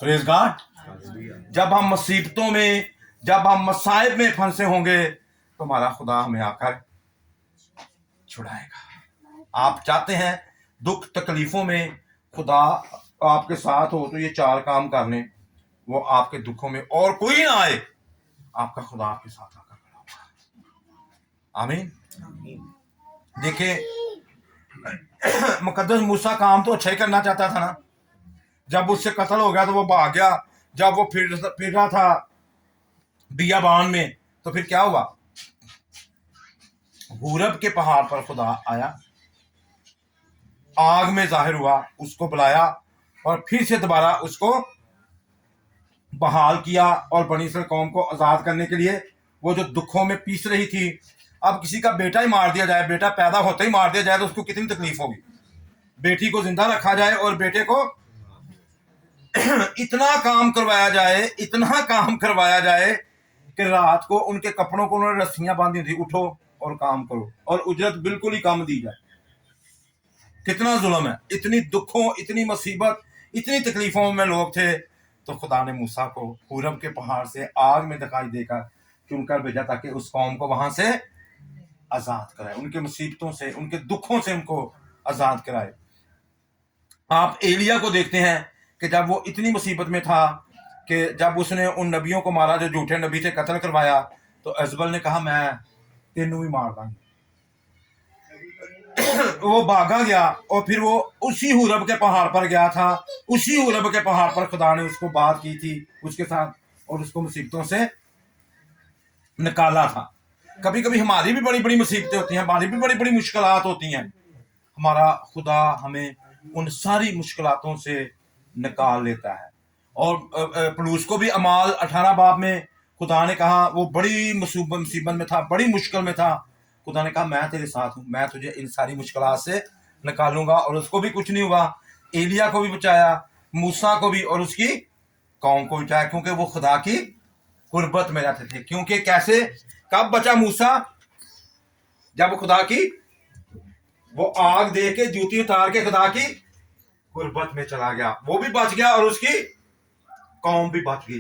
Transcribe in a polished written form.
Praise God. जब हम मुसीबतों में, जब हम मसाइब में फंसे होंगे तो हमारा खुदा हमें आकर छुड़ाएगा। आप चाहते हैं दुख तकलीफों में खुदा आपके साथ हो तो ये 4 काम कर लें, वो आपके दुखों में और कोई ना आए, आपका खुदा आपके साथ आकर खड़ा होगा। आमीन। देखिए मुकद्दस मूसा काम तो अच्छा ही करना चाहता था ना। जब उससे कत्ल हो गया तो वो भाग गया। जब वो फिर रहा था बियाबान में तो फिर क्या हुआ? हूरब के पहाड़ पर खुदा आया, आग में जाहिर हुआ, उसको बुलाया और फिर से दोबारा उसको बहाल किया और बनी इस्राएल कौम को आजाद करने के लिए। वो जो दुखों में पीस रही थी, अब किसी का बेटा ही मार दिया जाए, बेटा पैदा होते ही मार दिया जाए तो उसको कितनी तकलीफ होगी। बेटी को जिंदा रखा जाए और बेटे को इतना काम करवाया जाए, इतना काम करवाया जाए कि रात को उनके कपड़ों को उन्होंने रस्सियां बांधी थी, उठो और काम करो, और उजरत बिल्कुल ही कम दी जाए। कितना जुल्म है। इतनी दुखों, इतनी मुसीबत, इतनी तकलीफों में लोग थे तो खुदा ने मूसा को हूरब के पहाड़ से आग में दिखाई देकर चुनकर भेजा ताकि उस कौम को वहां से आजाद कराए, उनके मुसीबतों से, उनके दुखों से उनको आजाद कराए। आप एलिया को देखते हैं कि जब वो इतनी मुसीबत में था कि जब उसने उन नबियों को मारा जो झूठे नबी थे, कत्ल करवाया, तो अजबल ने कहा मैं तेनू भी मार दूंगा। वो भागा गया और फिर वो उसी हूरब के पहाड़ पर गया था। उसी हूरब के पहाड़ पर खुदा ने उसको बात की थी उसके साथ और उसको मुसीबतों से निकाला था। कभी कभी हमारी भी बड़ी बड़ी मुसीबतें होती हैं, हमारी भी बड़ी बड़ी मुश्किलात होती हैं। हमारा खुदा हमें उन सारी मुश्किलातों से निकाल लेता है। और पलूस को भी अमाल 18 बाब में खुदा ने कहा, वो बड़ी मुसीबत में था, बड़ी मुश्किल में था, खुदा ने कहा मैं तेरे साथ हूं, मैं तुझे इन सारी मुश्किलात से निकालूंगा। और उसको भी कुछ नहीं हुआ। एलिया को भी बचाया, मूसा को भी और उसकी कौम को बचाया, क्योंकि वो खुदा की कुर्बत में रहते थे। क्योंकि कैसे, कब बचा मूसा? जब खुदा की वो आग दे के जूती उतार के खुदा की कुर्बत में चला गया, वो भी बच गया और उसकी कौम भी बच गई।